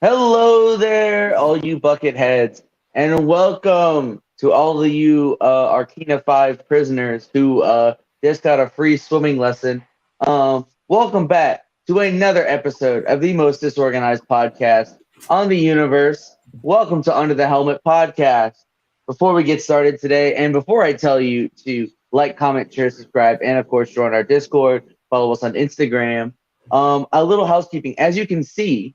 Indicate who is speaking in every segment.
Speaker 1: Hello there, all you bucket heads, and welcome to all of you Arcana 5 prisoners who just got a free swimming lesson. Welcome back to another episode of the most disorganized podcast on the universe. Welcome to Under the Helmet podcast. Before we get started today, and before I tell you to like, comment, share, subscribe, and of course join our Discord, follow us on Instagram, a little housekeeping. As you can see,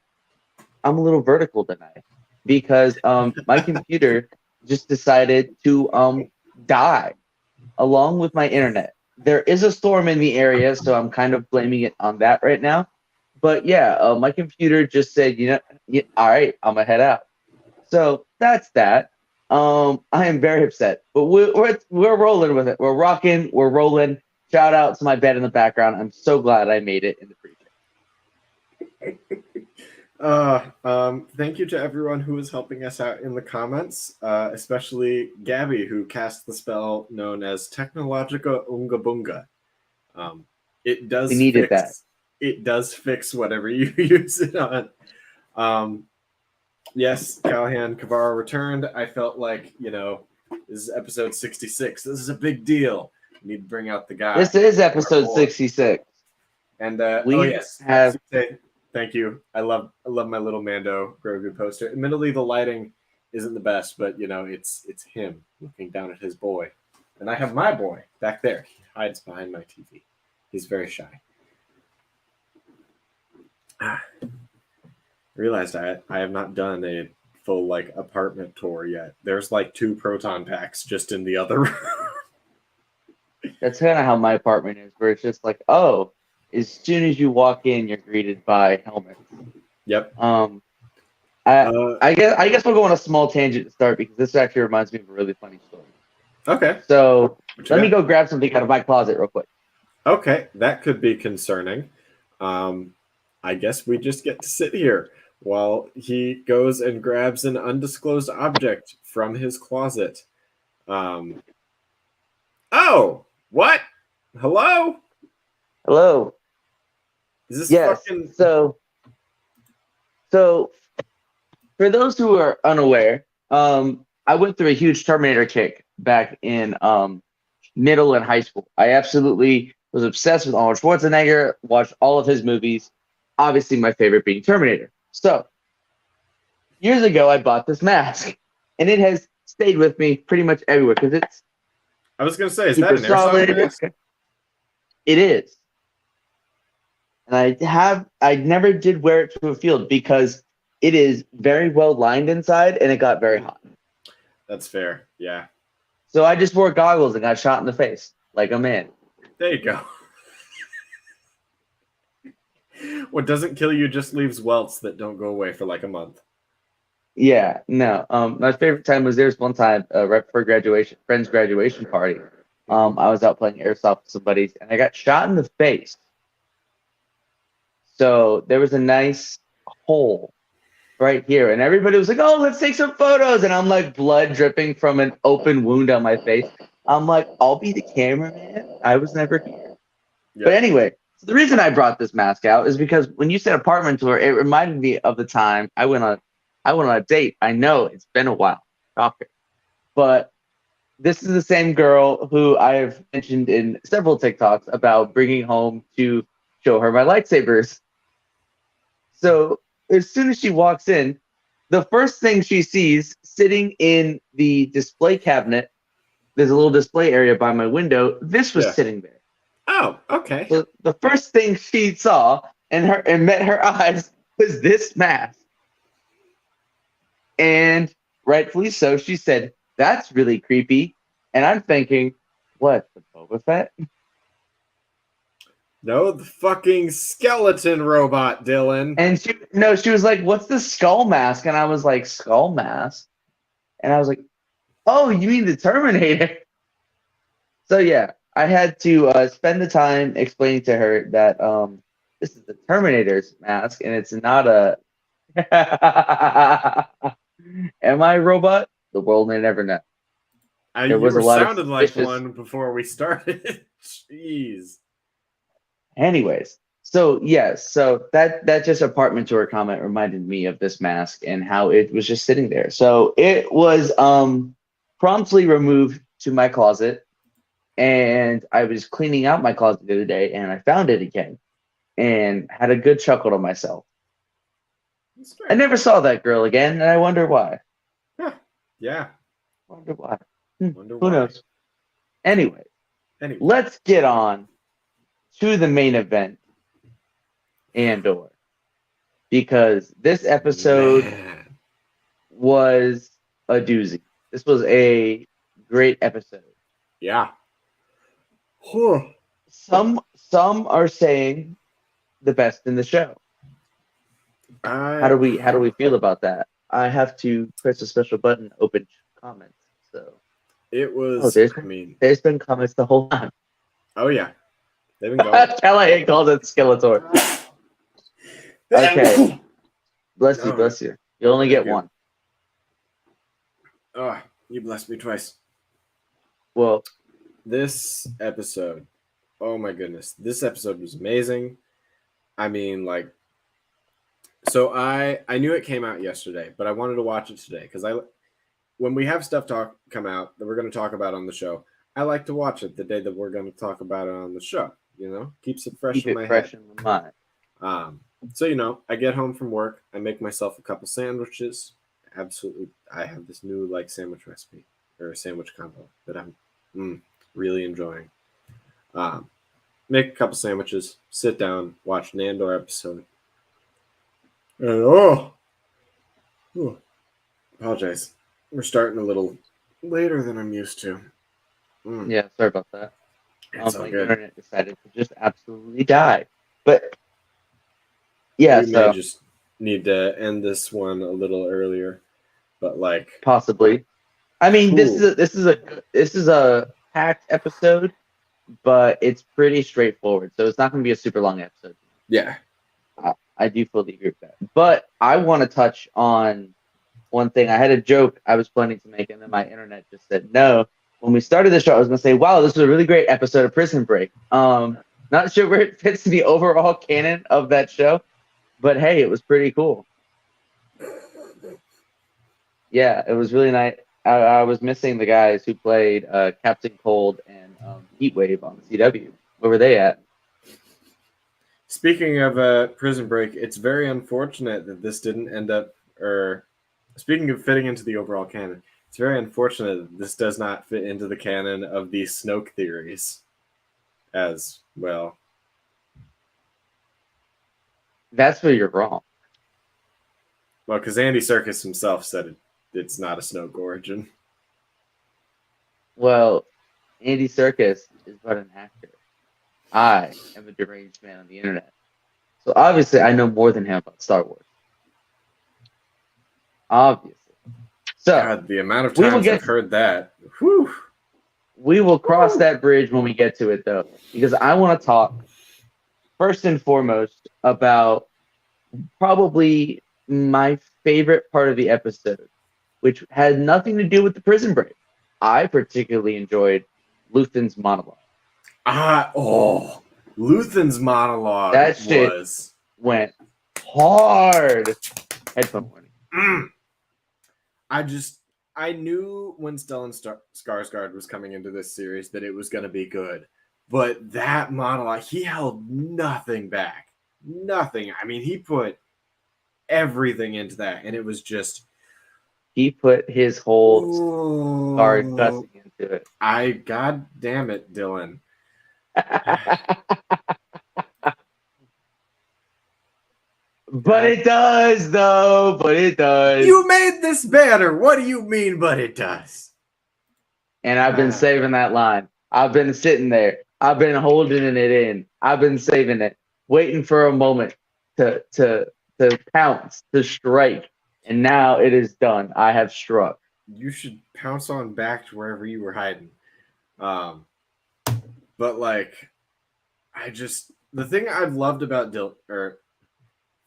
Speaker 1: I'm a little vertical tonight because my computer just decided to die along with my internet. There is a storm in the area, so I'm kind of blaming it on that right now. But yeah, my computer just said, all right, I'm gonna head out. So that's that. I am very upset, but we're rolling with it. We're rocking. We're rolling. Shout out to my bed in the background. I'm so glad I made it in the pre-show.
Speaker 2: Thank you to everyone who is helping us out in the comments, especially Gabby, who cast the spell known as Technologica Unga Bunga. It does fix whatever you use it on. Yes, Callahan Kavara returned. I felt like, this is episode 66. This is a big deal. We need to bring out the guy.
Speaker 1: This is episode 66.
Speaker 2: And
Speaker 1: have.
Speaker 2: Thank you. I love my little Mando Grogu poster. Admittedly, the lighting isn't the best, but it's him looking down at his boy, and I have my boy back there. He hides behind my TV. He's very shy. I realized I have not done a full apartment tour yet. There's 2 proton packs just in the other room.
Speaker 1: That's kind of how my apartment is, where it's just oh. As soon as you walk in, you're greeted by helmets.
Speaker 2: Yep.
Speaker 1: I guess we'll go on a small tangent to start because this actually reminds me of a really funny story.
Speaker 2: Okay.
Speaker 1: So let me go grab something out of my closet real quick.
Speaker 2: Okay, that could be concerning. I guess we just get to sit here while he goes and grabs an undisclosed object from his closet. Oh, what? Hello?
Speaker 1: Hello.
Speaker 2: Is this fucking...
Speaker 1: So for those who are unaware, I went through a huge Terminator kick back in middle and high school. I absolutely was obsessed with Arnold Schwarzenegger, watched all of his movies, obviously my favorite being Terminator. So years ago, I bought this mask, and it has stayed with me pretty much everywhere because it's...
Speaker 2: I was going to say, is that an airsoft mask?
Speaker 1: It is. And I never did wear it to a field because it is very well lined inside and it got very hot.
Speaker 2: That's fair, yeah.
Speaker 1: So I just wore goggles and got shot in the face like a man.
Speaker 2: There you go. What doesn't kill you just leaves welts that don't go away for a month.
Speaker 1: Yeah, no. My favorite time was there's one time right before graduation, friend's graduation party. I was out playing airsoft with some buddies and I got shot in the face. So there was a nice hole right here. And everybody was like, oh, let's take some photos. And I'm blood dripping from an open wound on my face. I'm like, I'll be the cameraman. I was never here. Yep. But anyway, so the reason I brought this mask out is because when you said apartment tour, it reminded me of the time I went on a date. I know it's been a while. Shocker. But this is the same girl who I have mentioned in several TikToks about bringing home to show her my lightsabers. So as soon as she walks in, the first thing she sees sitting in the display cabinet, there's a little display area by my window. This was sitting there.
Speaker 2: Oh, okay.
Speaker 1: So the first thing she saw and met her eyes was this mask. And rightfully so, she said, that's really creepy. And I'm thinking, what, the Boba Fett?
Speaker 2: No, the fucking skeleton robot, Dylan.
Speaker 1: And she was like, what's the skull mask? And I was like, skull mask? And I was like, oh, you mean the Terminator? So yeah, I had to spend the time explaining to her that this is the Terminator's mask, and it's not a... Am I a robot? The world may never know.
Speaker 2: You sounded like one before we started. Jeez.
Speaker 1: Anyways, So yes, so that just apartment tour comment reminded me of this mask and how it was just sitting there. So it was promptly removed to my closet, and I was cleaning out my closet the other day and I found it again and had a good chuckle to myself.
Speaker 2: That's
Speaker 1: I
Speaker 2: fair.
Speaker 1: never saw that girl again, and I wonder why.
Speaker 2: Huh. Yeah.
Speaker 1: Wonder why.
Speaker 2: Wonder
Speaker 1: Who
Speaker 2: why.
Speaker 1: knows? Anyway,
Speaker 2: Anyway.
Speaker 1: let's get on to the main event, Andor, because this episode
Speaker 2: Man.
Speaker 1: was a doozy. This was a great episode.
Speaker 2: Yeah. Huh.
Speaker 1: Some are saying the best in the show.
Speaker 2: I
Speaker 1: How do we feel about that? I have to press a special button, open comments. So
Speaker 2: it
Speaker 1: oh,
Speaker 2: was I mean,
Speaker 1: there's been comments the whole time.
Speaker 2: oh yeah. They've been going.
Speaker 1: Callahan calls it Skeletor. Okay. Bless you,
Speaker 2: Oh,
Speaker 1: bless you. You only
Speaker 2: thank
Speaker 1: get
Speaker 2: you.
Speaker 1: one.
Speaker 2: Oh, you blessed me twice.
Speaker 1: Well,
Speaker 2: This episode, oh my goodness, this episode was amazing. I mean, like, so I knew it came out yesterday, but I wanted to watch it today because when we have stuff come out that we're going to talk about on the show, I like to watch it the day that we're going to talk about it on the show. You know, keeps it fresh
Speaker 1: keep
Speaker 2: in
Speaker 1: it
Speaker 2: my
Speaker 1: fresh
Speaker 2: head.
Speaker 1: in the mind.
Speaker 2: So you know, I get home from work, I make myself a couple sandwiches. Absolutely, I have this new like sandwich recipe or a sandwich combo that I'm really enjoying. Um, Make a couple sandwiches, sit down, watch an Andor episode, and apologize. We're starting a little later than I'm used to.
Speaker 1: Yeah, sorry about that.
Speaker 2: It's all
Speaker 1: My
Speaker 2: good.
Speaker 1: internet decided to just absolutely die. But yeah,
Speaker 2: We may
Speaker 1: so
Speaker 2: just need to end this one a little earlier, but like,
Speaker 1: possibly. I mean,
Speaker 2: ooh,
Speaker 1: this is a packed episode, but it's pretty straightforward. So it's not going to be a super long episode.
Speaker 2: yeah,
Speaker 1: I do fully agree with that. But I want to touch on one thing. I had a joke I was planning to make, and then my internet just said no. When we started the show, I was going to say, "Wow, this was a really great episode of Prison Break." Not sure where it fits in the overall canon of that show, but hey, it was pretty cool. Yeah, it was really nice. I was missing the guys who played Captain Cold and Heatwave on the CW. Where were they at?
Speaker 2: Speaking of Prison Break, it's very unfortunate that this didn't end up, or speaking of fitting into the overall canon, it's very unfortunate that this does not fit into the canon of the Snoke theories as well.
Speaker 1: That's where you're wrong.
Speaker 2: Well, because Andy Serkis himself said it's not a Snoke origin.
Speaker 1: Well, Andy Serkis is but an actor. I am a deranged man on the internet. So obviously I know more than him about Star Wars. Obviously. So
Speaker 2: God, the amount of times I've heard that. Whew.
Speaker 1: We will cross that bridge when we get to it, though, because I want to talk first and foremost about probably my favorite part of the episode, which had nothing to do with the prison break. I particularly enjoyed Luthen's monologue.
Speaker 2: Luthen's monologue
Speaker 1: That shit went hard. Headphone warning.
Speaker 2: I knew when Stellan Skarsgård was coming into this series that it was going to be good, but that monologue, he held nothing back. Nothing. I mean, he put everything into that, and it was just...
Speaker 1: He put his whole guard gussing into it.
Speaker 2: God damn it, Dylan.
Speaker 1: But it does, though. But it does.
Speaker 2: You made this better. What do you mean, but it does?
Speaker 1: And I've been saving that line. I've been sitting there. I've been holding it in. I've been saving it, waiting for a moment to pounce, to strike. And now it is done. I have struck.
Speaker 2: You should pounce on back to wherever you were hiding. But like, the thing I've loved about Dylan,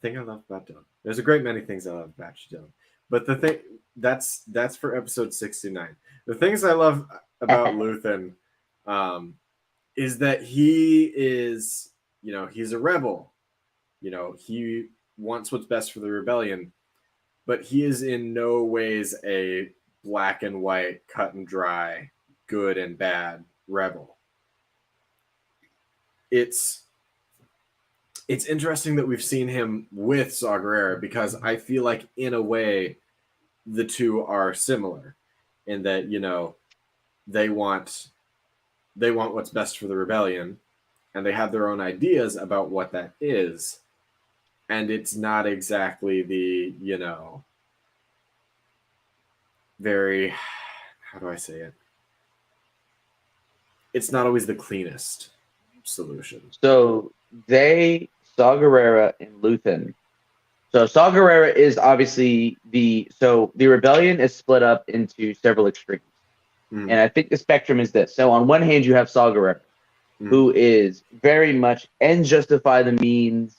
Speaker 2: there's a great many things I love about you, Dylan. But the thing that's for episode 69. The things I love about Luthen, is that he is he's a rebel. He wants what's best for the rebellion, but he is in no ways a black and white, cut and dry, good and bad rebel. It's interesting that we've seen him with Saw Gerrera, because I feel like in a way the two are similar in that, they want what's best for the rebellion, and they have their own ideas about what that is. And it's not exactly the, very, how do I say it? It's not always the cleanest solution.
Speaker 1: So Saw Gerrera and Luthen. So Saw Gerrera is obviously the rebellion is split up into several extremes. And I think the spectrum is this. So on one hand, you have Saw Gerrera, who is very much ends justify the means,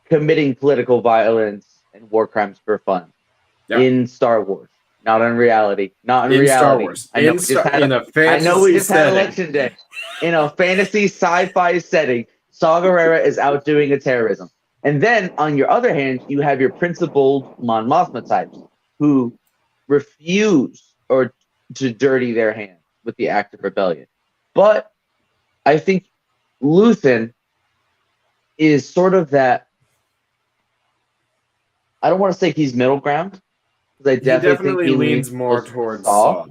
Speaker 1: committing political violence and war crimes for fun in Star Wars, not in reality. Not in reality.
Speaker 2: Star Wars.
Speaker 1: I know we just had election day. In a fantasy sci-fi setting, Saw Gerrera is out doing a terrorism. And then, on your other hand, you have your principled Mon Mothma types who refuse to dirty their hands with the act of rebellion. But I think Luthen is sort of that. I don't want to say he's middle ground, because I definitely think he
Speaker 2: leans more towards Saw.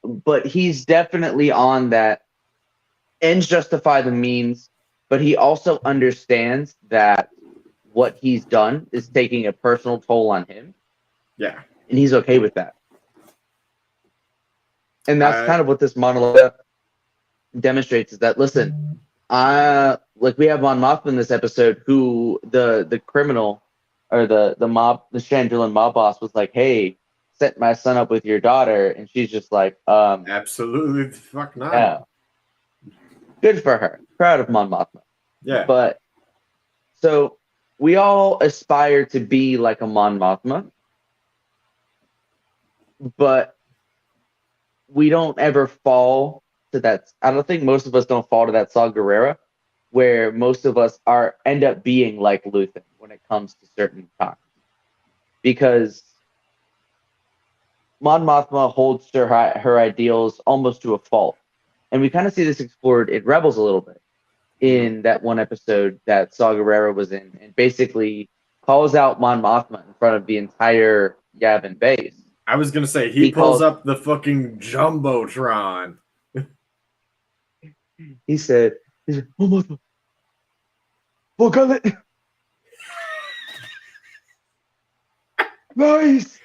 Speaker 1: But he's definitely on that ends justify the means, but he also understands that what he's done is taking a personal toll on him.
Speaker 2: Yeah.
Speaker 1: And he's okay with that. And that's kind of what this monologue demonstrates, is that, listen, we have Mon Mothma in this episode, who the criminal or the Chandrilan mob boss was like, hey, set my son up with your daughter. And she's just like,
Speaker 2: absolutely the fuck not.
Speaker 1: Yeah. Good for her. Proud of Mon Mothma.
Speaker 2: Yeah.
Speaker 1: But so we all aspire to be like a Mon Mothma, but we don't ever fall to that. I don't think most of us don't fall to that Saw Gerrera, where most of us end up being like Luthen when it comes to certain times. Because Mon Mothma holds to her ideals almost to a fault. And we kind of see this explored in Rebels a little bit, in that one episode that Saw Gerrera was in, and basically calls out Mon Mothma in front of the entire Yavin base.
Speaker 2: I was going to say, he pulls up the fucking Jumbotron.
Speaker 1: He said, oh, Mothma. We'll call it. Nice.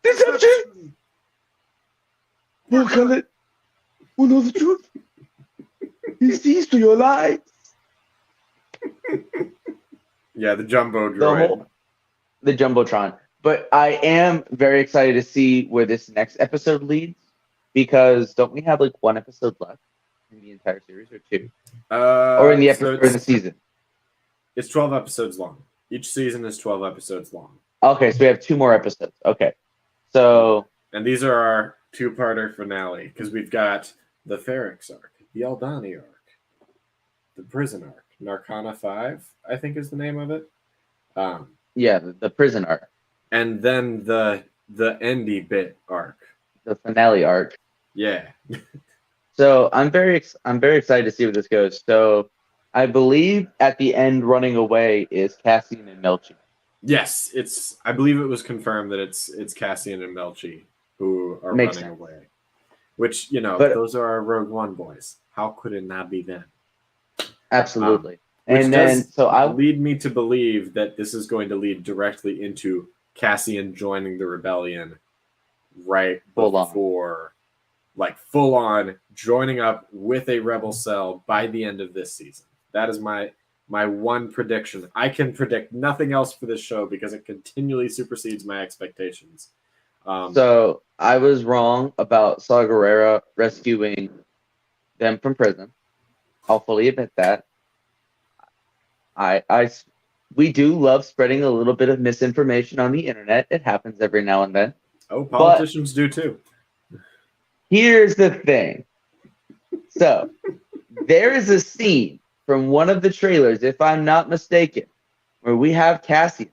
Speaker 1: Deception. We'll call it. We'll know the truth. He sees through your lies.
Speaker 2: Yeah, the Jumbo droid.
Speaker 1: The Jumbotron. But I am very excited to see where this next episode leads, because don't we have like one episode left in the entire series, or two? Or in the episode, or in the season?
Speaker 2: It's 12 episodes long. Each season is 12 episodes long.
Speaker 1: Okay, so we have 2 more episodes. Okay. So.
Speaker 2: And these are our 2-parter finale, because we've got the Ferrix arc, the Aldani arc, the prison arc, Narcana 5, I think is the name of it.
Speaker 1: Yeah, the prison arc.
Speaker 2: And then the Endy bit arc.
Speaker 1: The finale arc.
Speaker 2: Yeah.
Speaker 1: So I'm very excited to see where this goes. So I believe at the end, running away is Cassian and Melchi.
Speaker 2: Yes, I believe it was confirmed that it's Cassian and Melchi who are running away. Which, those are our Rogue One boys. How could it not be them?
Speaker 1: Absolutely.
Speaker 2: And then lead me to believe that this is going to lead directly into Cassian joining the rebellion right before, full on joining up with a rebel cell by the end of this season. That is my one prediction. I can predict nothing else for this show because it continually supersedes my expectations.
Speaker 1: So I was wrong about Saw Gerrera rescuing them from prison. I'll fully admit that. We do love spreading a little bit of misinformation on the internet. It happens every now and then.
Speaker 2: Oh, politicians do too.
Speaker 1: Here's the thing. So There is a scene from one of the trailers, if I'm not mistaken, where we have Cassian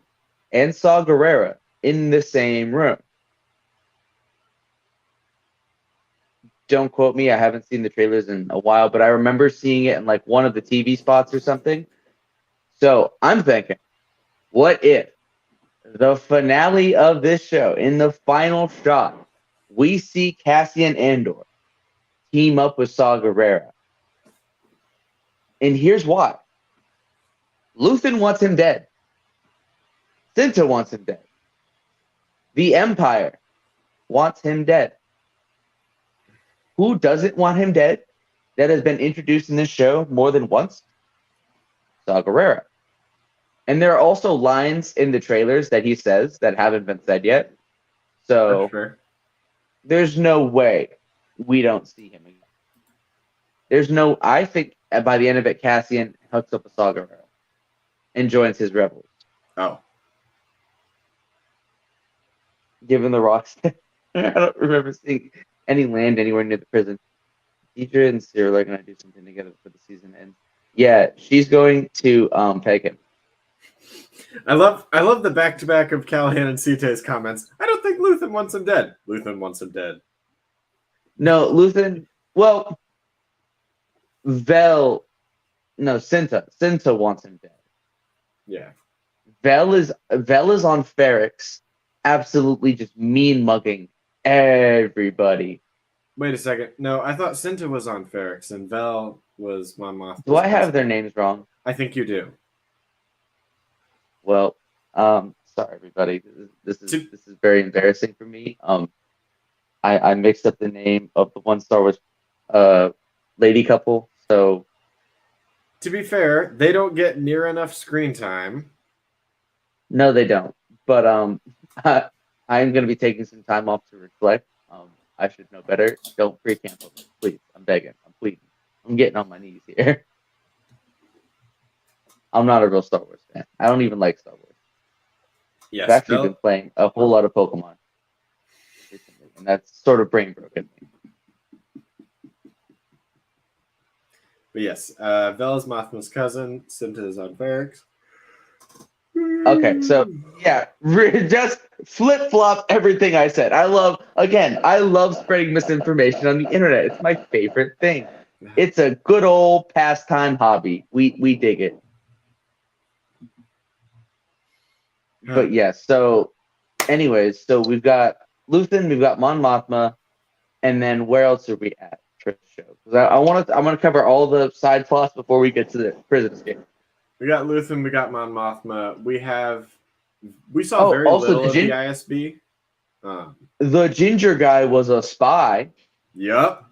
Speaker 1: and Saw Gerrera in the same room. Don't quote me. I haven't seen the trailers in a while, but I remember seeing it in like one of the TV spots or something. So I'm thinking, what if the finale of this show, in the final shot, we see Cassian Andor team up with Saw Gerrera? And here's why. Luthen wants him dead. Cinta wants him dead. The Empire wants him dead. Who doesn't want him dead that has been introduced in this show more than once? Saw Gerrera. And there are also lines in the trailers that he says that haven't been said yet. So
Speaker 2: Sure.
Speaker 1: There's no way we don't see him again. There's no, I think by the end of it, Cassian hooks up with Saw Gerrera and joins his rebels.
Speaker 2: Oh.
Speaker 1: Given the rocks. I don't remember seeing any land anywhere near the prison. Deidre and Cyril are going to do something together for the season ends. Yeah, she's going to peg him.
Speaker 2: I love the back-to-back of Callahan and Site's comments. I don't think Luthen wants him dead. Luthen wants him dead.
Speaker 1: No, Luthen, well, Cinta wants him dead.
Speaker 2: Yeah.
Speaker 1: Vel is on Ferrix, absolutely just mean mugging everybody.
Speaker 2: Wait a second. No, I thought Cinta was on Ferrix and Vel was Mon Mothma's
Speaker 1: Do I have
Speaker 2: cousin.
Speaker 1: their names wrong?
Speaker 2: I think you do.
Speaker 1: Well, sorry everybody. This is very embarrassing for me. I mixed up the name of the one Star Wars lady couple. So
Speaker 2: To be fair, they don't get near enough screen time.
Speaker 1: no, they don't. But I'm going to be taking some time off to reflect. I should know better. Don't pre-cancel me, please. I'm begging. I'm pleading. I'm getting on my knees here. I'm not a real Star Wars fan. I don't even like Star Wars.
Speaker 2: Yes,
Speaker 1: I've actually been playing a whole lot of Pokemon recently, and that's sort of brain broken me.
Speaker 2: But yes, Vel is Mothma's cousin. Cinta is on Ferrix.
Speaker 1: Okay, so yeah, just flip-flop everything I said. I love spreading misinformation on the internet. It's my favorite thing. It's a good old pastime hobby. We dig it. But yes, so anyways, so we've got Luthen, we've got Mon Mothma, and then where else are we at for the show? Because I want to cover all the side plots before we get to the prison escape.
Speaker 2: We got Luthen, we got Mon Mothma. We saw very little of the ISB.
Speaker 1: The ginger guy was a spy.
Speaker 2: Yep.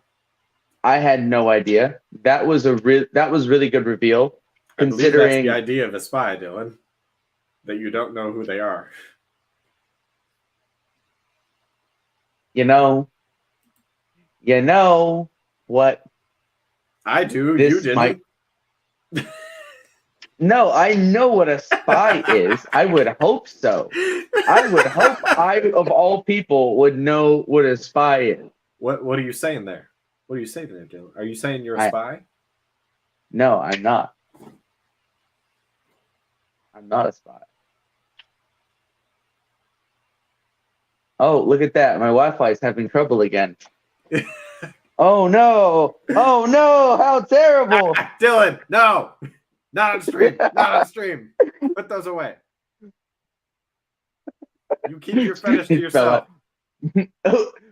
Speaker 1: I had no idea. That was really good reveal.
Speaker 2: Considering that's the idea of a spy, Dylan, that you don't know who they are.
Speaker 1: You know what?
Speaker 2: I do. You didn't.
Speaker 1: No, I know what a spy is. I would hope so. I would hope I, of all people, would know what a spy is.
Speaker 2: What are you saying there? What are you saying there, Dylan? Are you saying you're a spy?
Speaker 1: No, I'm not. I'm not a spy. Oh, look at that. My Wi-Fi is having trouble again. Oh, no. Oh, no. How terrible.
Speaker 2: Dylan, no. Not on stream. Not on stream. Put those away. You keep your fetish to yourself.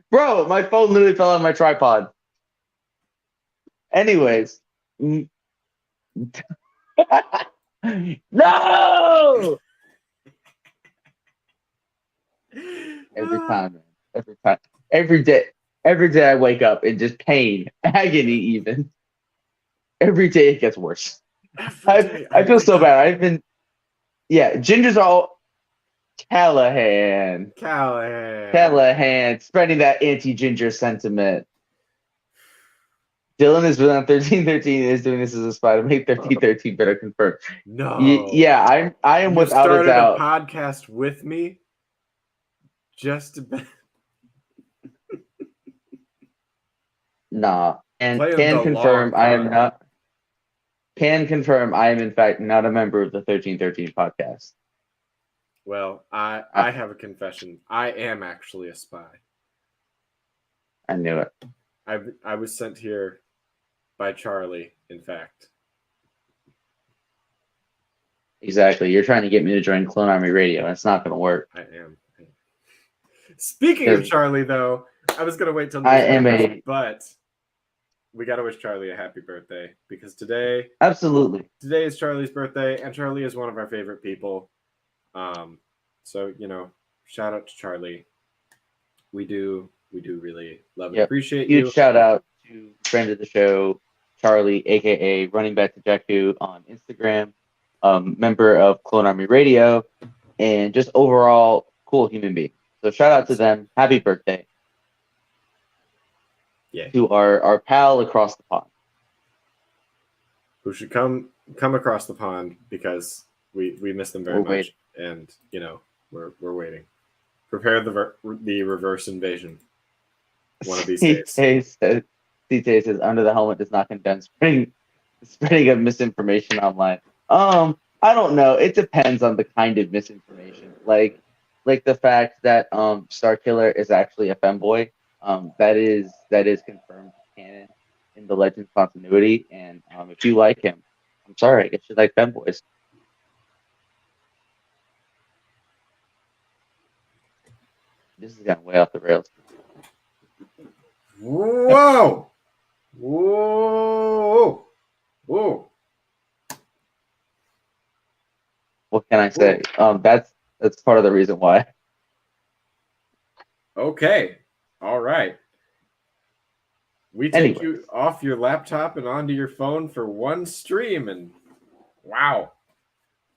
Speaker 1: Bro, my phone literally fell on my tripod. Anyways. No! Every time, man. Every time. Every day I wake up in just pain, agony even. Every day it gets worse. I feel so bad. Ginger's all Callahan, spreading that anti-ginger sentiment. Dylan is really on 1313 is doing this as a spy to make 1313 better confirmed.
Speaker 2: No.
Speaker 1: I am
Speaker 2: you
Speaker 1: without a doubt.
Speaker 2: A podcast with me just to
Speaker 1: Nah. And can confirm I am not. can confirm I am in fact not a member of the 1313 podcast.
Speaker 2: Well, I have a confession. I am actually a spy.
Speaker 1: I knew it.
Speaker 2: I was sent here by Charlie, in fact.
Speaker 1: Exactly. You're trying to get me to join Clone Army Radio, and it's not going to work.
Speaker 2: I am. Speaking of Charlie, though, I was going to wait till but we got to wish Charlie a happy birthday because today is Charlie's birthday, and Charlie is one of our favorite people. So, shout out to Charlie. We do really love and appreciate you.
Speaker 1: Huge shout out to friend of the show, Charlie, aka Running Back to Jakku on Instagram, member of Clone Army Radio, and just overall cool human being. So shout out to them. Happy birthday.
Speaker 2: Yeah.
Speaker 1: To our pal across the pond.
Speaker 2: Who should come across the pond because we miss them very much. Waiting. And we're waiting. Prepare the reverse invasion. One of these days.
Speaker 1: CJ says under the helmet does not condone spreading of misinformation online. I don't know. It depends on the kind of misinformation. Like the fact that Starkiller is actually a femboy. That is confirmed canon in the Legends continuity. And if you like him, I'm sorry, I guess you like femboys. This is going way off the rails.
Speaker 2: Whoa! Whoa! Whoa!
Speaker 1: What can I say? That's part of the reason why.
Speaker 2: Okay. All right. We take you off your laptop and onto your phone for one stream, and wow.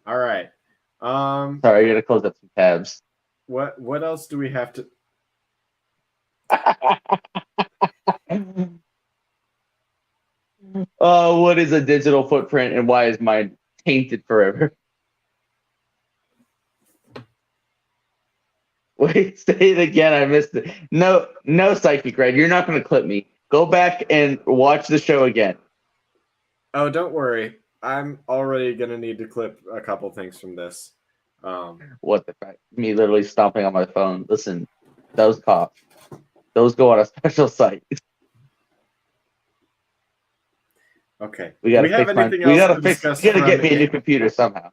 Speaker 2: All right.
Speaker 1: Sorry, I gotta close up some tabs.
Speaker 2: What else do we have to?
Speaker 1: What is a digital footprint, and why is mine tainted forever? Wait, say it again. I missed it. No, Psychic Red. You're not going to clip me. Go back and watch the show again.
Speaker 2: Oh, don't worry. I'm already going to need to clip a couple things from this.
Speaker 1: What the fact? Me literally stomping on my phone. Listen, those cops. Those go on a special site.
Speaker 2: Okay.
Speaker 1: We gotta get me a new computer somehow.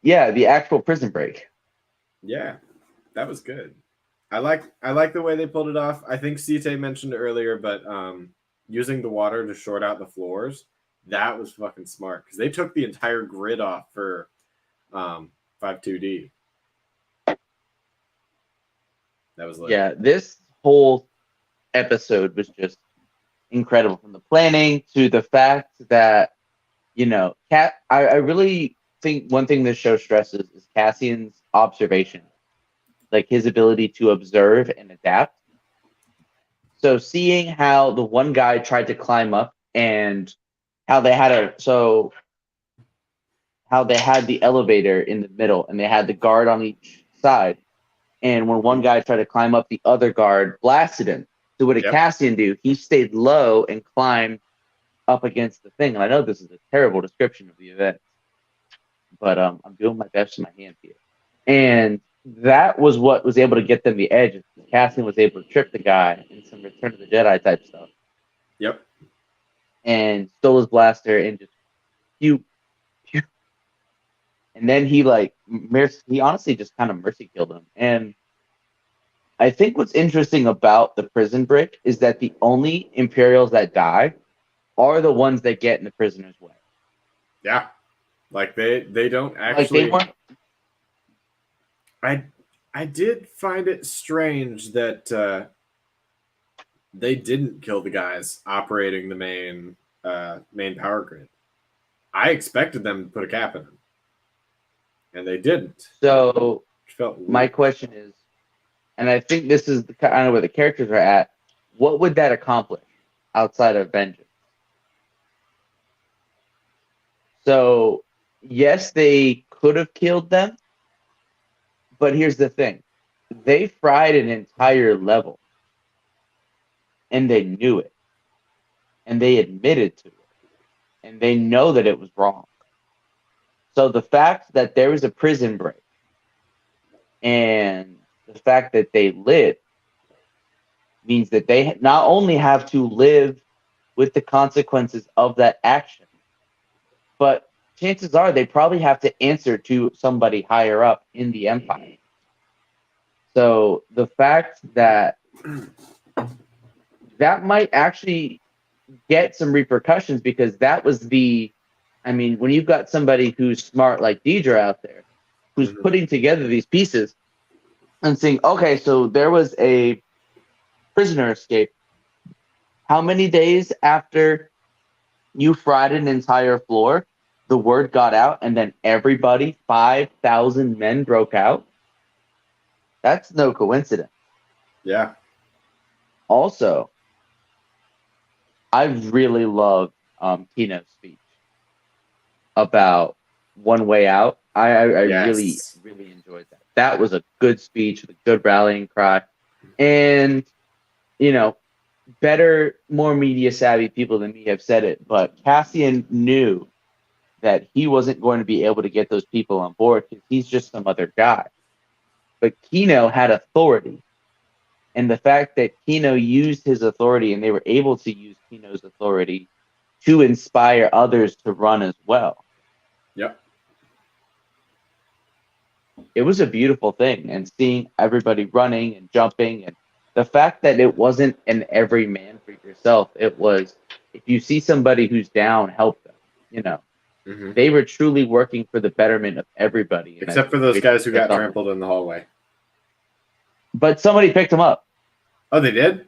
Speaker 1: Yeah, the actual Prison Break.
Speaker 2: Yeah, that was good. I like the way they pulled it off. I think Site mentioned it earlier, but using the water to short out the floors, that was fucking smart because they took the entire grid off for 5.2D. That was lit.
Speaker 1: Yeah, this whole episode was just incredible, from the planning to the fact that I really think one thing this show stresses is Cassian's observation, like his ability to observe and adapt. So seeing how the one guy tried to climb up and how they had the elevator in the middle and they had the guard on each side, and when one guy tried to climb up, the other guard blasted him. So what did Cassian do? He stayed low and climbed up against the thing. And I know this is a terrible description of the event, but I'm doing my best in my hand here. And that was what was able to get them the edge. Cassian was able to trip the guy in some Return of the Jedi type stuff.
Speaker 2: Yep.
Speaker 1: And stole his blaster and just pew. And then he honestly just kind of mercy killed him. And I think what's interesting about the prison break is that the only Imperials that die are the ones that get in the prisoner's way.
Speaker 2: Yeah. Like they don't actually. I did find it strange that they didn't kill the guys operating the main power grid. I expected them to put a cap in them, and they didn't.
Speaker 1: So my question is, and I think this is kind of where the characters are at, what would that accomplish outside of vengeance? So yes, they could have killed them, but here's the thing. They fried an entire level, and they knew it, and they admitted to it. and they know that it was wrong. So the fact that there was a prison break and the fact that they live means that they not only have to live with the consequences of that action, but chances are they probably have to answer to somebody higher up in the empire. So the fact that that might actually get some repercussions, because that was when you've got somebody who's smart like Deidre out there, who's putting together these pieces and saying, okay, so there was a prisoner escape. How many days after you fried an entire floor, the word got out, and then everybody, 5,000 men, broke out? That's no coincidence.
Speaker 2: Yeah.
Speaker 1: Also, I really loved Kino's speech about One Way Out. I really,
Speaker 2: Yes.
Speaker 1: really enjoyed that. That was a good speech with a good rallying cry. And, better, more media savvy people than me have said it, but Cassian knew that he wasn't going to be able to get those people on board because he's just some other guy. But Kino had authority. And the fact that Kino used his authority and they were able to use Kino's authority to inspire others to run as well.
Speaker 2: Yep.
Speaker 1: It was a beautiful thing, and seeing everybody running and jumping, and the fact that it wasn't an every man for yourself. It was, if you see somebody who's down, help them. They were truly working for the betterment of everybody.
Speaker 2: Except for those guys who got trampled in the hallway.
Speaker 1: But somebody picked them up.
Speaker 2: Oh, they did?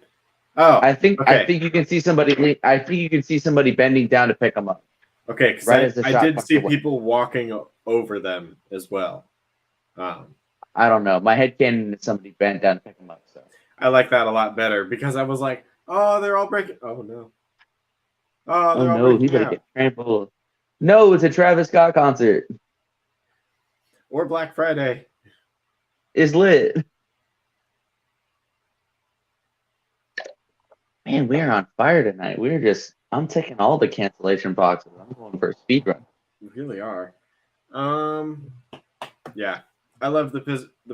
Speaker 2: Oh,
Speaker 1: I think
Speaker 2: okay.
Speaker 1: you can see somebody. I think you can see somebody bending down to pick them up.
Speaker 2: Okay, because
Speaker 1: Right
Speaker 2: I did see people walking over them as well.
Speaker 1: I don't know. My headcanon is somebody bent down to pick them up. So
Speaker 2: I like that a lot better, because I was like, oh, they're all breaking. Oh no. Oh, they're all
Speaker 1: no,
Speaker 2: breaking
Speaker 1: he better
Speaker 2: out.
Speaker 1: get trampled. No, it's a Travis Scott concert.
Speaker 2: Or Black Friday.
Speaker 1: It's lit. Man, we are on fire tonight. I'm taking all the cancellation boxes. I'm going for a speed run.
Speaker 2: You really are. Yeah. I love the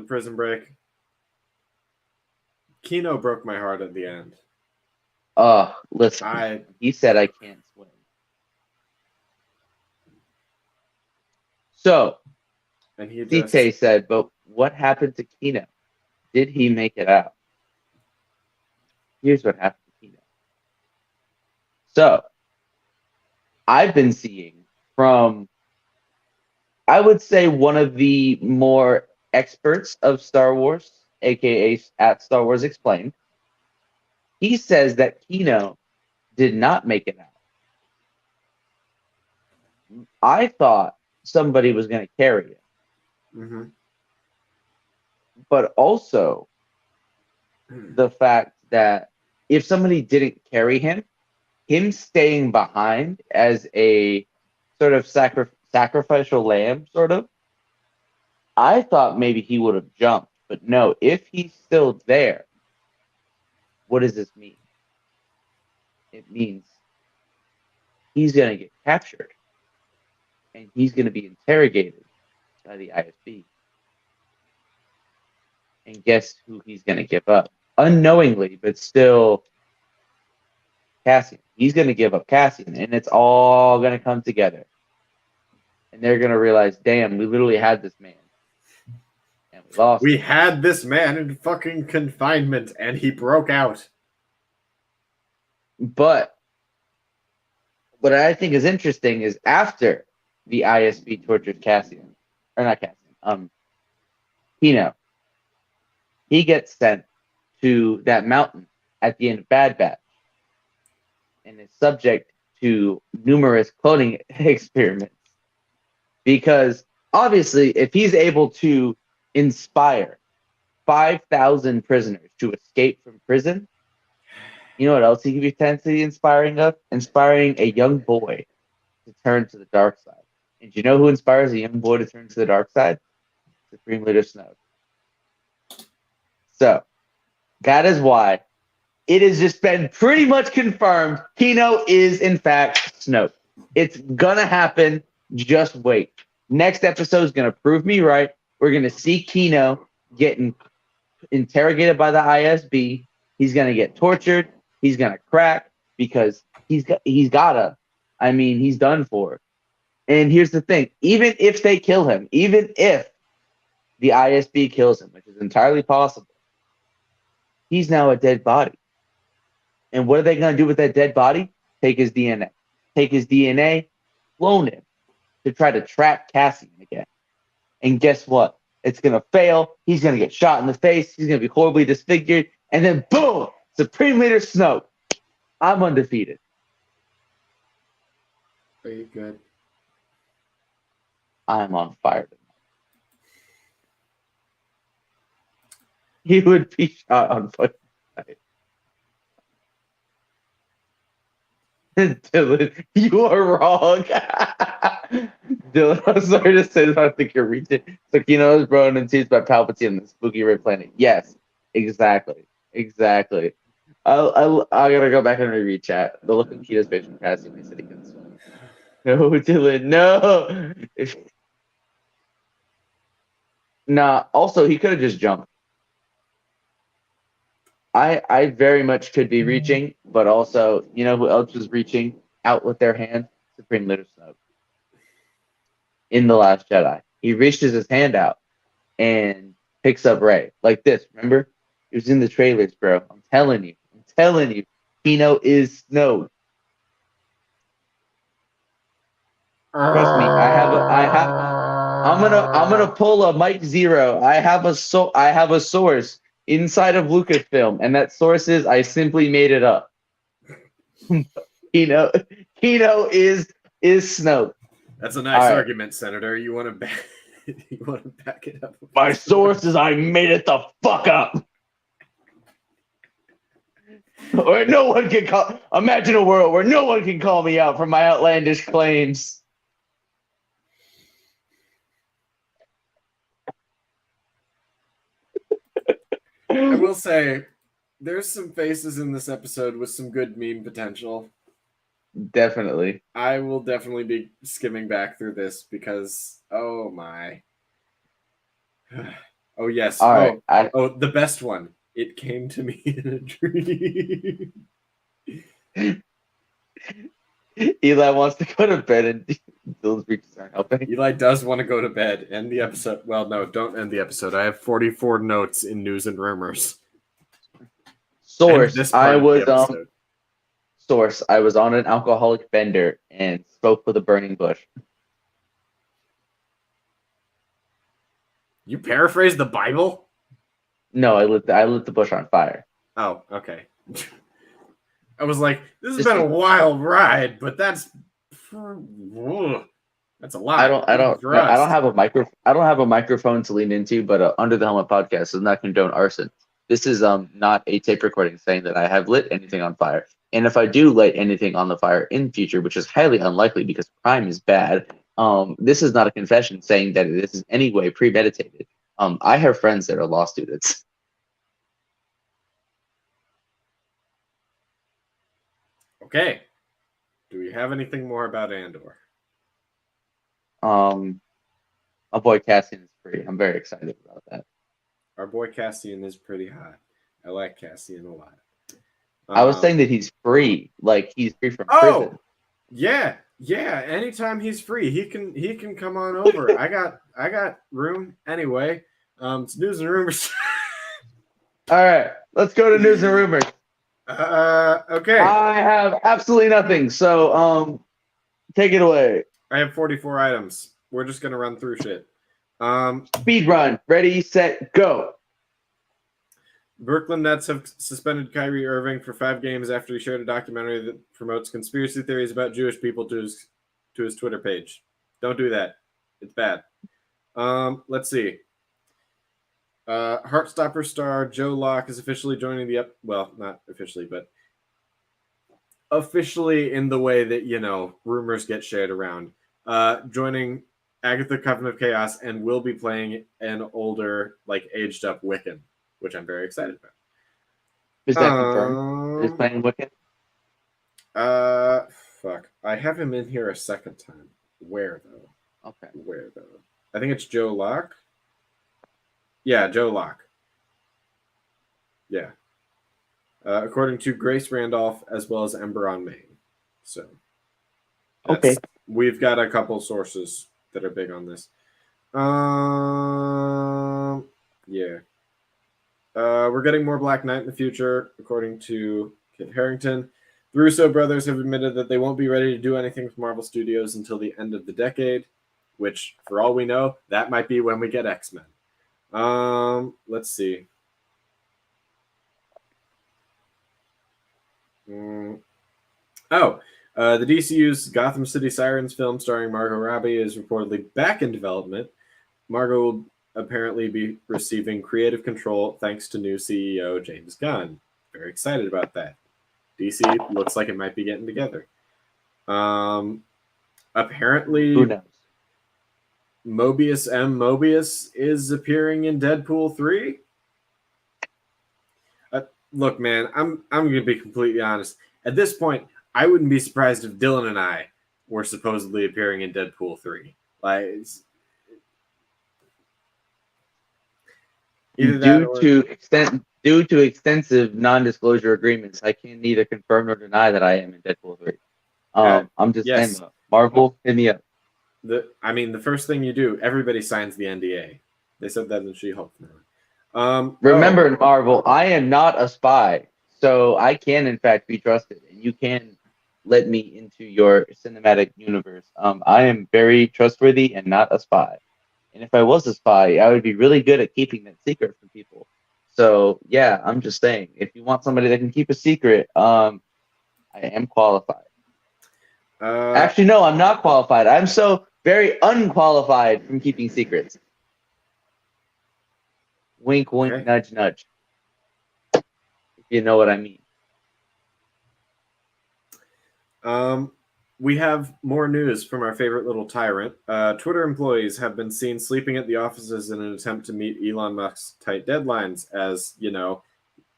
Speaker 2: prison break. Kino broke my heart at the end.
Speaker 1: Listen, he said I can't swim. So,
Speaker 2: And he
Speaker 1: Tite said, but what happened to Kino? Did he make it out? Here's what happened to Kino. So, I've been seeing from, I would say, one of the more experts of Star Wars, aka at Star Wars Explained. He says that Kino did not make it out. I thought somebody was going to carry it. But also the fact that if somebody didn't carry him staying behind as a sort of sacrificial lamb, sort of, I thought maybe he would have jumped. But no, if he's still there, what does this mean? It means he's going to get captured and he's going to be interrogated by the ISB. And guess who he's going to give up? Unknowingly, but still, Cassian. He's going to give up Cassian, and it's all going to come together. And they're going to realize, damn, we literally had this man. And we lost him.
Speaker 2: We had this man in fucking confinement, and he broke out.
Speaker 1: But what I think is interesting is after the ISB tortured Cassian, or not Cassian, Kino, he gets sent to that mountain at the end of Bad Batch and is subject to numerous cloning experiments. Because obviously, if he's able to inspire 5,000 prisoners to escape from prison, you know what else he could be potentially inspiring of? Inspiring a young boy to turn to the dark side. And do you know who inspires a young boy to turn to the dark side? Supreme Leader Snoke. So, that is why it has just been pretty much confirmed Kino is, in fact, Snoke. It's gonna happen. Just wait. Next episode is gonna prove me right. We're gonna see Kino getting interrogated by the ISB. He's gonna get tortured. He's gonna crack because he's gotta. I mean, he's done for. And here's the thing: even if they kill him, even if the ISB kills him, which is entirely possible, he's now a dead body. And what are they gonna do with that dead body? Take his DNA. Take his DNA, clone him to try to track Cassian again. And guess what? It's going to fail. He's going to get shot in the face. He's going to be horribly disfigured. And then, boom, Supreme Leader Snoke. I'm undefeated.
Speaker 2: Very good.
Speaker 1: I'm on fire tonight. He would be shot on fucking night. Dylan, you are wrong. Dylan, I'm sorry to say this, I think you're reaching. So Kino is brought and seized by Palpatine on the spooky red planet. Yes, exactly. Exactly. I gotta go back and reread chat. The look on Kino's face from Cassian, he said he couldn't swim. No, Dylan, no. Nah, also, he could have just jumped. I very much could be reaching, but also, you know who else was reaching out with their hand? Supreme Leader Snoke. In The Last Jedi. He reaches his hand out and picks up Rey. Like this, remember? It was in the trailers, bro. I'm telling you. Kino is Snoke. Trust me, I'm gonna pull a Mike Zero. I have a source inside of Lucasfilm, and that source is I simply made it up. Kino is Snoke.
Speaker 2: That's a nice argument, Senator. You want to back it up?
Speaker 1: My source is I made it the fuck up. Or no one can call. Imagine a world where no one can call me out for my outlandish claims.
Speaker 2: I will say, there's some faces in this episode with some good meme potential.
Speaker 1: Definitely.
Speaker 2: I will definitely be skimming back through this because, oh my. Oh, yes.
Speaker 1: All right.
Speaker 2: The best one. It came to me in a dream.
Speaker 1: Eli wants to go to bed and Dylan's reaches aren't helping.
Speaker 2: Eli does want to go to bed. End the episode. Well, no, don't end the episode. I have 44 notes in news and rumors.
Speaker 1: Source, I was on an alcoholic bender and spoke with a burning bush.
Speaker 2: You paraphrased the Bible?
Speaker 1: No, I lit the bush on fire.
Speaker 2: Oh, okay. I was like, this has been a wild ride, but that's a lot.
Speaker 1: I don't have a microphone to lean into, but Under the Helmet podcast does not condone arson. This is not a tape recording saying that I have lit anything on fire. And if I do light anything on the fire in future, which is highly unlikely because crime is bad, this is not a confession saying that this is any way premeditated. I have friends that are law students.
Speaker 2: Okay. Do we have anything more about Andor?
Speaker 1: Our boy Cassian is free. I'm very excited about that.
Speaker 2: Our boy Cassian is pretty hot. I like Cassian a lot.
Speaker 1: I was saying that he's free, like he's free from prison.
Speaker 2: Yeah. Anytime he's free, he can come on over. I got room anyway. It's news and rumors.
Speaker 1: All right, let's go to news and rumors.
Speaker 2: Okay.
Speaker 1: I have absolutely nothing, so take it away.
Speaker 2: I have 44 items. We're just gonna run through shit.
Speaker 1: Speed run. Ready, set, go.
Speaker 2: Brooklyn Nets have suspended Kyrie Irving for 5 games after he shared a documentary that promotes conspiracy theories about Jewish people to his Twitter page. Don't do that. It's bad. Let's see. Heartstopper star Joe Locke is officially joining well, not officially, but officially in the way that, rumors get shared around. Joining Agatha Coven of Chaos and will be playing an older, aged up Wiccan, which I'm very excited about.
Speaker 1: Is that confirmed? Is playing Wiccan?
Speaker 2: Fuck. I have him in here a second time. Where though?
Speaker 1: Okay.
Speaker 2: Where though? I think it's Joe Locke. Yeah, Joe Locke. Yeah. According to Grace Randolph as well as Ember on Maine. So
Speaker 1: Okay.
Speaker 2: we've got a couple sources that are big on this. Yeah. We're getting more Black Knight in the future, according to Kit Harington. The Russo brothers have admitted that they won't be ready to do anything with Marvel Studios until the end of the decade, which, for all we know, that might be when we get X-Men. Let's see. The DCU's Gotham City Sirens film starring Margot Robbie is reportedly back in development. Margot will apparently be receiving creative control thanks to new CEO James Gunn. Very excited about that. DC looks like it might be getting together. Apparently,
Speaker 1: Who knows?
Speaker 2: Mobius M. Mobius is appearing in Deadpool 3. Look, man, I'm going to be completely honest. At this point, I wouldn't be surprised if Dylan and I were supposedly appearing in Deadpool 3. Like, either that or...
Speaker 1: Due to extensive non-disclosure agreements, I can neither confirm nor deny that I am in Deadpool 3. I'm just saying, Marvel, hit me up.
Speaker 2: The first thing you do, everybody signs the NDA. They said that in She-Hulk.
Speaker 1: Remember, Marvel, I am not a spy, so I can, in fact, be trusted, and you can let me into your cinematic universe. I am very trustworthy and not a spy. And if I was a spy, I would be really good at keeping that secret from people. So, yeah, I'm just saying, if you want somebody that can keep a secret, I am qualified. Actually, no, I'm not qualified. I'm so very unqualified from keeping secrets. Wink, wink,
Speaker 2: Okay.
Speaker 1: nudge, nudge. If you know what I mean.
Speaker 2: We have more news from our favorite little tyrant. Twitter employees have been seen sleeping at the offices in an attempt to meet Elon Musk's tight deadlines, as, you know,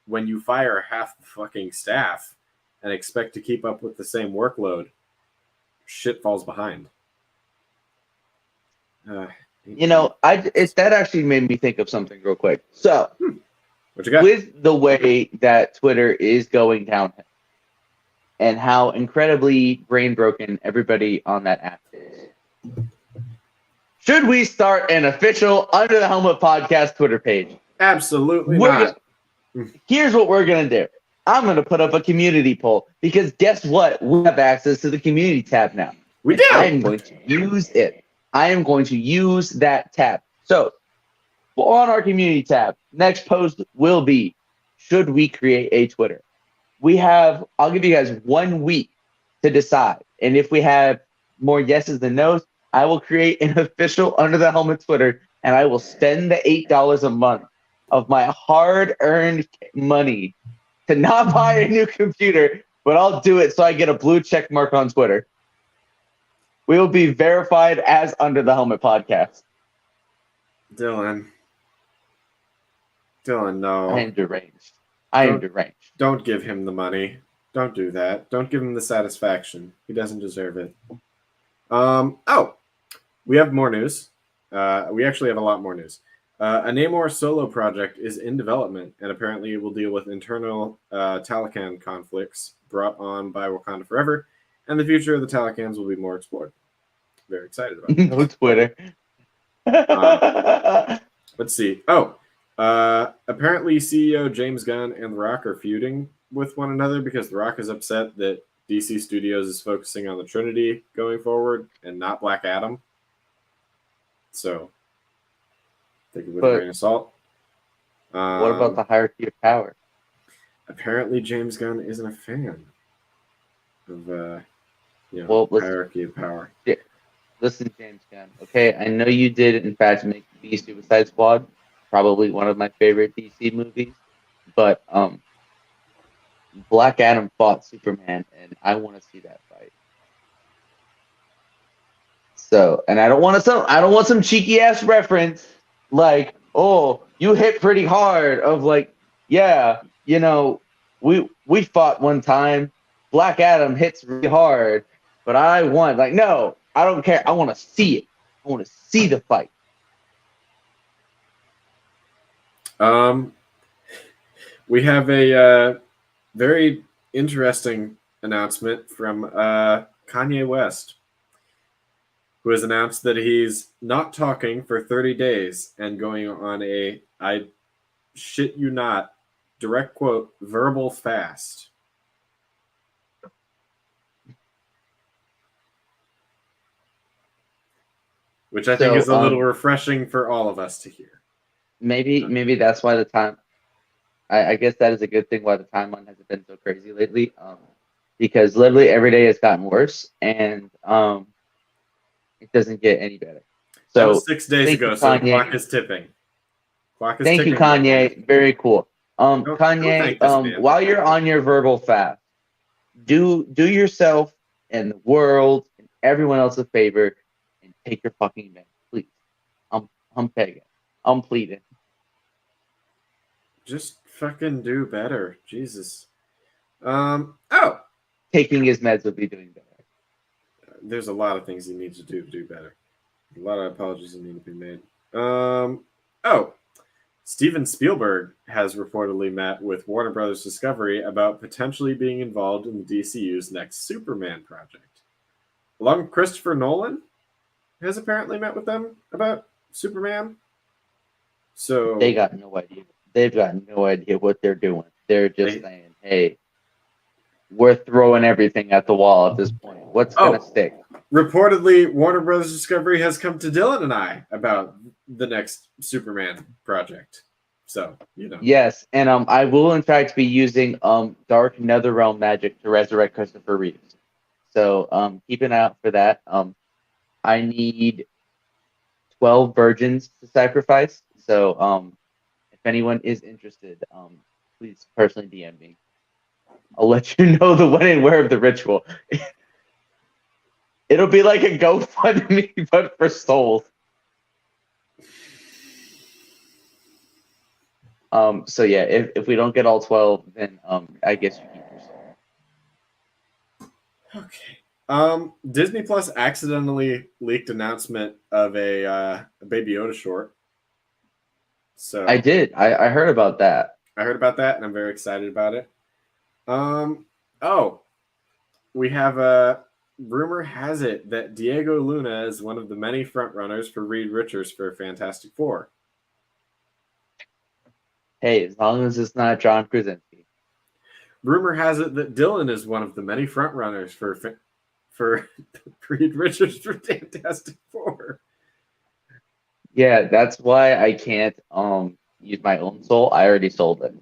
Speaker 2: when you fire half the fucking staff and expect to keep up with the same workload, shit falls behind.
Speaker 1: That actually made me think of something real quick. So,
Speaker 2: what you got?
Speaker 1: With the way that Twitter is going downhill and how incredibly brain broken everybody on that app is, should we start an official Under the Helmet podcast Twitter page?
Speaker 2: Absolutely not.
Speaker 1: Here's what we're going to do. I'm going to put up a community poll because guess what? We have access to the community tab now.
Speaker 2: We do.
Speaker 1: I'm going to use it. I am going to use that tab. So, on our community tab, next post will be, should we create a Twitter? I'll give you guys 1 week to decide. And if we have more yeses than nos, I will create an official Under the Helmet Twitter, and I will spend the $8 a month of my hard-earned money to not buy a new computer, but I'll do it so I get a blue check mark on Twitter. We will be verified as Under the Helmet Podcast.
Speaker 2: Dylan, no.
Speaker 1: I am deranged.
Speaker 2: Don't give him the money. Don't do that. Don't give him the satisfaction. He doesn't deserve it. We have more news. We actually have a lot more news. A Namor solo project is in development, and apparently it will deal with internal Talocan conflicts brought on by Wakanda Forever, and the future of the Talocans will be more explored. Very excited about it.
Speaker 1: No Twitter.
Speaker 2: Let's see. Apparently CEO James Gunn and The Rock are feuding with one another because The Rock is upset that DC Studios is focusing on the Trinity going forward and not Black Adam. So, take it with a grain of salt.
Speaker 1: What about the hierarchy of power?
Speaker 2: Apparently James Gunn isn't a fan of hierarchy of power.
Speaker 1: Yeah. Listen, James Gunn. Okay, I know you did, in fact, make the Suicide Squad probably one of my favorite DC movies, but Black Adam fought Superman, and I want to see that fight. So, and I don't want some cheeky ass reference like, "Oh, you hit pretty hard." Of like, yeah, we fought one time. Black Adam hits really hard. but I won. Like, no, I don't care. I want to see it. I want to see the fight.
Speaker 2: We have a very interesting announcement from Kanye West, who has announced that he's not talking for 30 days and going on a, I shit you not, direct quote, verbal fast. Which I think is a little refreshing for all of us to hear.
Speaker 1: Maybe that's why the time. I guess that is a good thing why the timeline hasn't been so crazy lately. Because literally every day has gotten worse, and it doesn't get any better. So
Speaker 2: that was 6 days ago. So the clock is tipping.
Speaker 1: Thank you, Kanye. Very cool. Kanye, while you're on your verbal fast, do yourself and the world and everyone else a favor and take your fucking meds, please. I'm begging. I'm pleading.
Speaker 2: Just fucking do better. Jesus.
Speaker 1: Taking his meds would be doing better.
Speaker 2: There's a lot of things he needs to do better. A lot of apologies that need to be made. Steven Spielberg has reportedly met with Warner Brothers Discovery about potentially being involved in the DCU's next Superman project. Along with Christopher Nolan has apparently met with them about Superman. So
Speaker 1: they got no idea. They've got no idea what they're doing. They're just saying, hey, we're throwing everything at the wall at this point. What's going to stick?
Speaker 2: Reportedly, Warner Brothers Discovery has come to Dylan and I about the next Superman project. So, you know.
Speaker 1: Yes, and I will in fact be using Dark Netherrealm magic to resurrect Christopher Reeves. So keep an eye out for that. I need 12 virgins to sacrifice. So if anyone is interested, please personally DM me. I'll let you know the when and where of the ritual. It'll be like a GoFundMe, but for souls. So yeah, if we don't get all 12, then I guess you keep your soul.
Speaker 2: Okay. Disney Plus accidentally leaked announcement of a Baby Yoda short. So
Speaker 1: I did. I heard about that.
Speaker 2: I heard about that, and I'm very excited about it. We have a rumor has it that Diego Luna is one of the many frontrunners for Reed Richards for Fantastic Four.
Speaker 1: Hey, as long as it's not John Krasinski.
Speaker 2: Rumor has it that Dylan is one of the many frontrunners for Reed Richards for Fantastic Four.
Speaker 1: Yeah, that's why I can't use my own soul. I already sold it.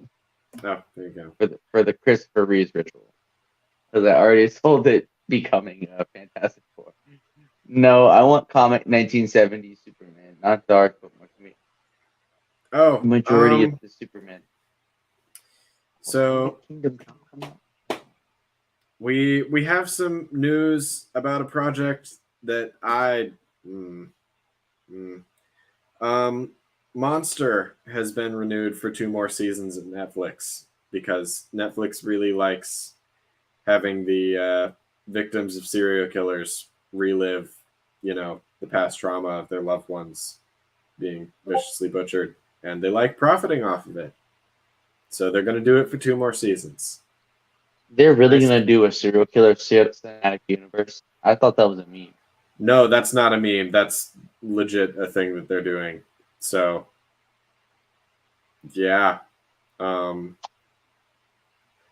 Speaker 2: Oh, there you go.
Speaker 1: For the Christopher Reeves ritual. Because I already sold it becoming a Fantastic Four. No, I want comic 1970s Superman, not dark, but more me.
Speaker 2: Oh,
Speaker 1: majority of the Superman.
Speaker 2: So we have some news about a project that Monster has been renewed for 2 more seasons at Netflix because Netflix really likes having the victims of serial killers relive, the past trauma of their loved ones being viciously butchered, and they like profiting off of it. So they're going to do it for 2 more seasons.
Speaker 1: They're really going to do a serial killer cinematic universe? I thought that was a meme.
Speaker 2: No, that's not a meme. That's legit a thing that they're doing. So, yeah.
Speaker 1: And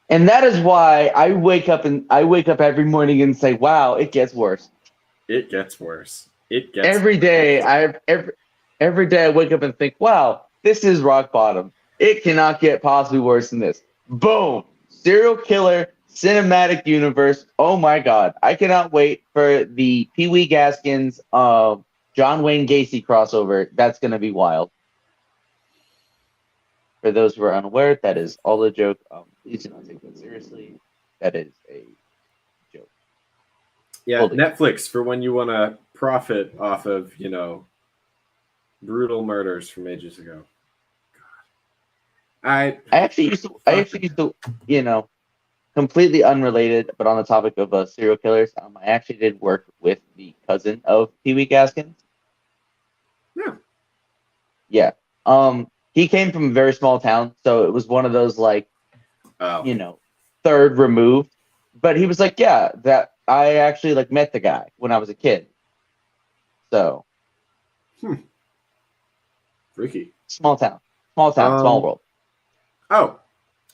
Speaker 1: that is why I wake up every morning and say, "Wow, it gets worse."
Speaker 2: It gets worse. It gets
Speaker 1: every day. Every day I wake up and think, "Wow, this is rock bottom. It cannot get possibly worse than this." Boom! Serial killer cinematic universe. Oh my god! I cannot wait for the Pee Wee Gaskins, John Wayne Gacy crossover. That's gonna be wild. For those who are unaware, that is all a joke. Please do not take that seriously. That is a joke.
Speaker 2: Yeah, totally. Netflix for when you want to profit off of, brutal murders from ages ago. God.
Speaker 1: I actually used to, completely unrelated, but on the topic of serial killers, I actually did work with the cousin of Pee Wee Gaskins.
Speaker 2: Yeah.
Speaker 1: Yeah. He came from a very small town, so it was one of those like,
Speaker 2: Oh.
Speaker 1: third removed. But he was like, yeah, that I actually like met the guy when I was a kid. So
Speaker 2: Freaky.
Speaker 1: small town, small world.
Speaker 2: Oh,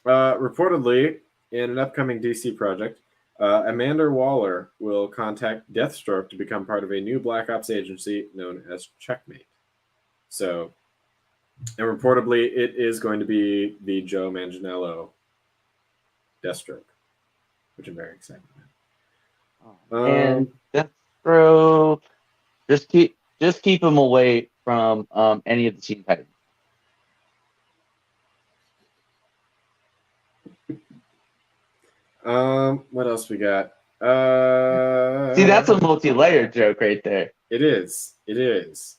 Speaker 2: reportedly, in an upcoming DC project, Amanda Waller will contact Deathstroke to become part of a new Black Ops agency known as Checkmate. So, and reportedly, it is going to be the Joe Manganiello Deathstroke, which I'm very excited about.
Speaker 1: And Deathstroke, just keep him away from any of the Teen Titans.
Speaker 2: What else we got?
Speaker 1: See, that's a multi-layered joke right there.
Speaker 2: It is. It is.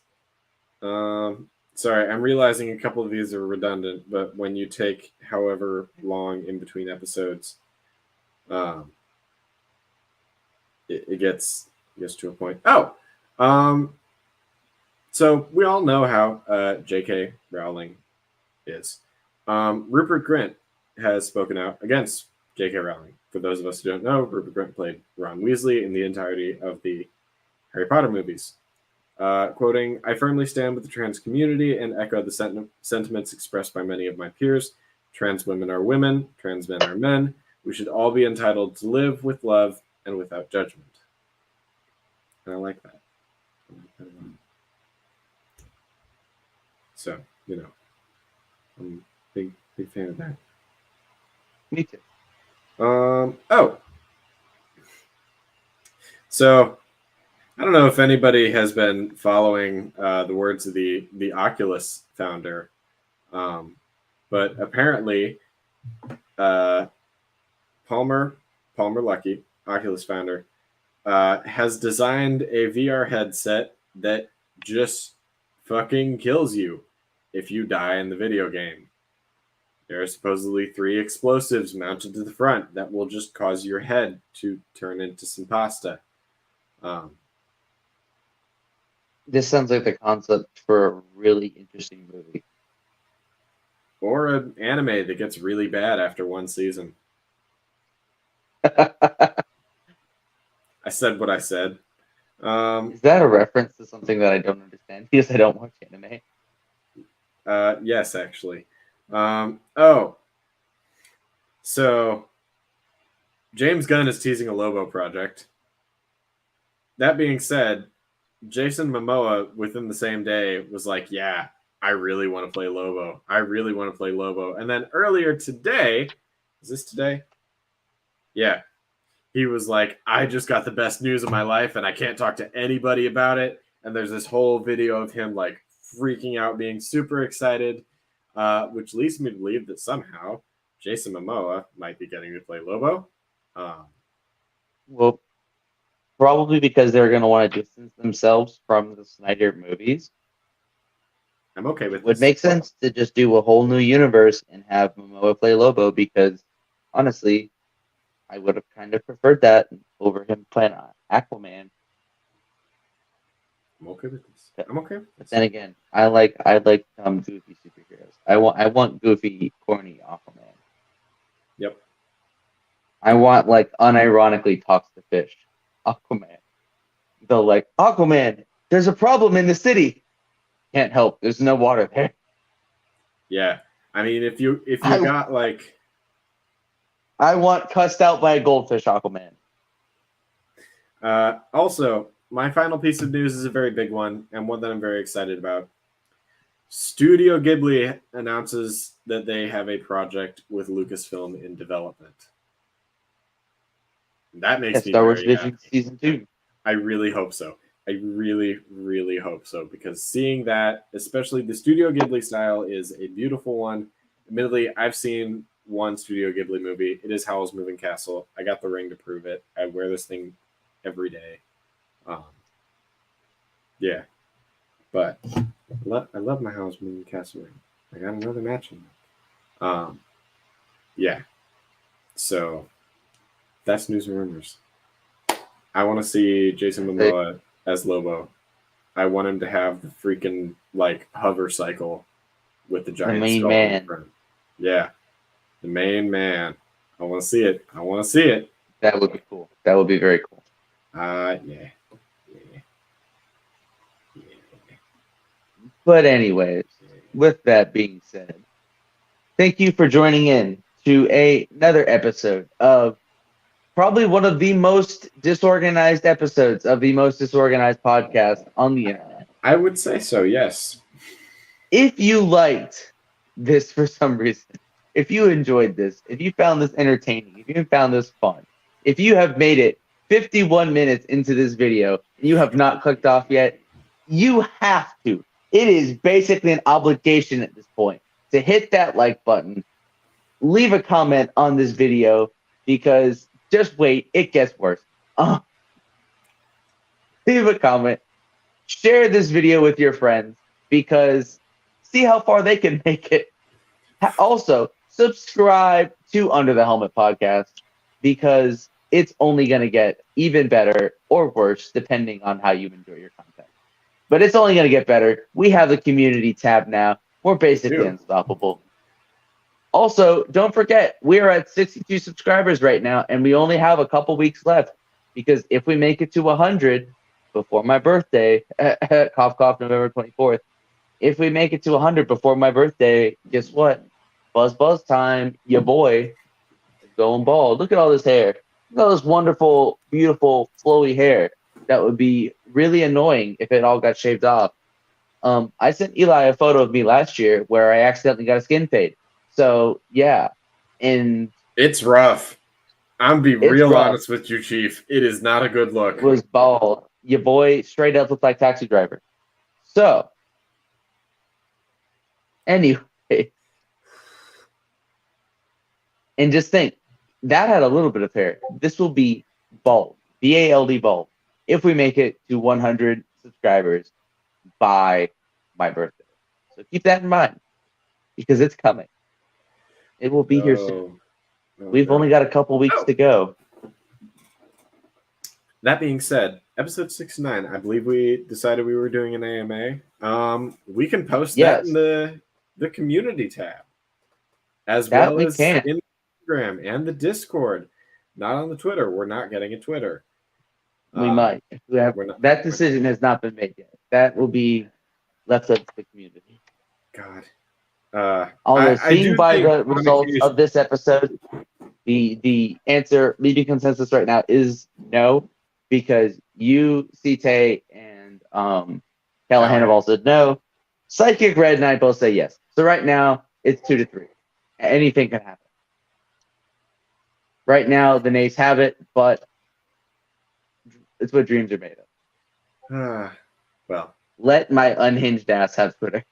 Speaker 2: Sorry, I'm realizing a couple of these are redundant, but when you take however long in between episodes, it gets to a point. Oh, so we all know how J.K. Rowling is. Rupert Grint has spoken out against J.K. Rowling. For those of us who don't know, Rupert Grint played Ron Weasley in the entirety of the Harry Potter movies. Quoting, "I firmly stand with the trans community and echo the sentiments expressed by many of my peers. Trans women are women, trans men are men. We should all be entitled to live with love and without judgment." And I like that. So, I'm a big fan of that.
Speaker 1: Me too.
Speaker 2: So I don't know if anybody has been following the words of the Oculus founder, but apparently Palmer Luckey, Oculus founder, has designed a VR headset that just fucking kills you if you die in the video game. There are supposedly 3 explosives mounted to the front that will just cause your head to turn into some pasta.
Speaker 1: This sounds like the concept for a really interesting movie.
Speaker 2: Or an anime that gets really bad after one season. I said what I said.
Speaker 1: Is that a reference to something that I don't understand? Because I don't watch anime.
Speaker 2: Yes, actually. So James Gunn is teasing a Lobo project. That being said, Jason Momoa within the same day was like, "Yeah, I really want to play Lobo. I really want to play Lobo." And then earlier today, is this today? Yeah. He was like, "I just got the best news of my life and I can't talk to anybody about it." And there's this whole video of him like freaking out, being super excited, which leads me to believe that somehow Jason Momoa might be getting to play Lobo.
Speaker 1: Well, probably because they're going to want to distance themselves from the Snyder movies.
Speaker 2: I'm okay with
Speaker 1: it would
Speaker 2: this.
Speaker 1: make sense to just do a whole new universe and have Momoa play Lobo, because honestly, I would have kind of preferred that over him playing Aquaman.
Speaker 2: I'm okay with this. I'm okay with this.
Speaker 1: But then again, I like goofy superheroes. I want goofy, corny Aquaman.
Speaker 2: Yep.
Speaker 1: I want like unironically talks to fish Aquaman. They'll like, "Aquaman, there's a problem in the city. Can't help. There's no water there."
Speaker 2: Yeah. I mean, if you got like,
Speaker 1: I want cussed out by a goldfish Aquaman.
Speaker 2: Also, my final piece of news is a very big one and one that I'm very excited about. Studio Ghibli announces that they have a project with Lucasfilm in development. That makes me
Speaker 1: Star Wars
Speaker 2: very
Speaker 1: Vision
Speaker 2: happy.
Speaker 1: Season 2.
Speaker 2: I really hope so. I really, really hope so, because seeing that, especially the Studio Ghibli style, is a beautiful one. Admittedly, I've seen one Studio Ghibli movie. It is Howl's Moving Castle. I got the ring to prove it. I wear this thing every day. Yeah. But I love my Howl's Moving Castle ring. I got another matching. Yeah. So That's news and rumors. I want to see Jason Momoa as Lobo. I want him to have the freaking like hover cycle with the giant
Speaker 1: main
Speaker 2: skull in
Speaker 1: man.
Speaker 2: front. Yeah, the main man. I want to see it. I want to see it.
Speaker 1: That would be cool. That would be very cool.
Speaker 2: Yeah.
Speaker 1: But anyways, with that being said, thank you for joining in to another episode of probably one of the most disorganized episodes of the most disorganized podcast on the internet.
Speaker 2: I would say so, yes.
Speaker 1: If you liked this for some reason, if you enjoyed this, if you found this entertaining, if you found this fun, if you have made it 51 minutes into this video and you have not clicked off yet, you have to. It is basically an obligation at this point to hit that like button, leave a comment on this video, because just wait, it gets worse. Leave a comment, share this video with your friends, because see how far they can make it. Also, subscribe to Under the Helmet podcast, because it's only going to get even better or worse depending on how you enjoy your content. But it's only going to get better. We have the community tab now. We're basically unstoppable. Also, don't forget, we are at 62 subscribers right now, and we only have a couple weeks left, because if we make it to 100 before my birthday, cough, cough, November 24th, if we make it to 100 before my birthday, guess what? Buzz time, your boy is going bald. Look at all this hair. Look at all this wonderful, beautiful, flowy hair. That would be really annoying if it all got shaved off. I sent Eli a photo of me last year where I accidentally got a skin fade. So, yeah. And
Speaker 2: it's rough. I'm be real
Speaker 1: rough.
Speaker 2: honest with you, Chief. It is not a good look.
Speaker 1: It was bald. Your boy straight up looked like Taxi Driver. So, anyway. And just think, that had a little bit of hair. This will be bald. B-A-L-D bald. If we make it to 100 subscribers by my birthday. So keep that in mind, because it's coming. It will be here soon. We've only got a couple weeks to go.
Speaker 2: That being said, episode 69, I believe we decided we were doing an AMA. We can post that in the community tab, as well as in Instagram and the Discord. Not on the Twitter. We're not getting a Twitter.
Speaker 1: We might. That decision has not been made yet. That will be left up to the community.
Speaker 2: God.
Speaker 1: Although seeing by the results of this episode, the answer, leading consensus right now is no, because you, Cite, and Callahan have all said no. Psychic Red and I both say yes. So right now, it's 2-3. Anything can happen. Right now, the nays have it, but it's what dreams are made of.
Speaker 2: Well.
Speaker 1: Let my unhinged ass have Twitter.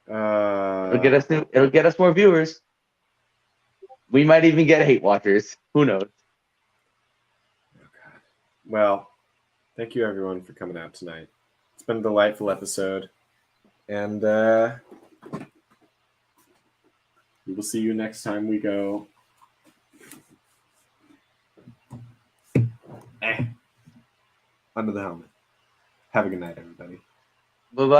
Speaker 1: It'll get us more viewers. We might even get hate watchers. Who knows?
Speaker 2: Well, thank you everyone for coming out tonight. It's been a delightful episode. And we will see you next time we go. Under the Helmet. Have a good night, everybody.
Speaker 1: Bye-bye.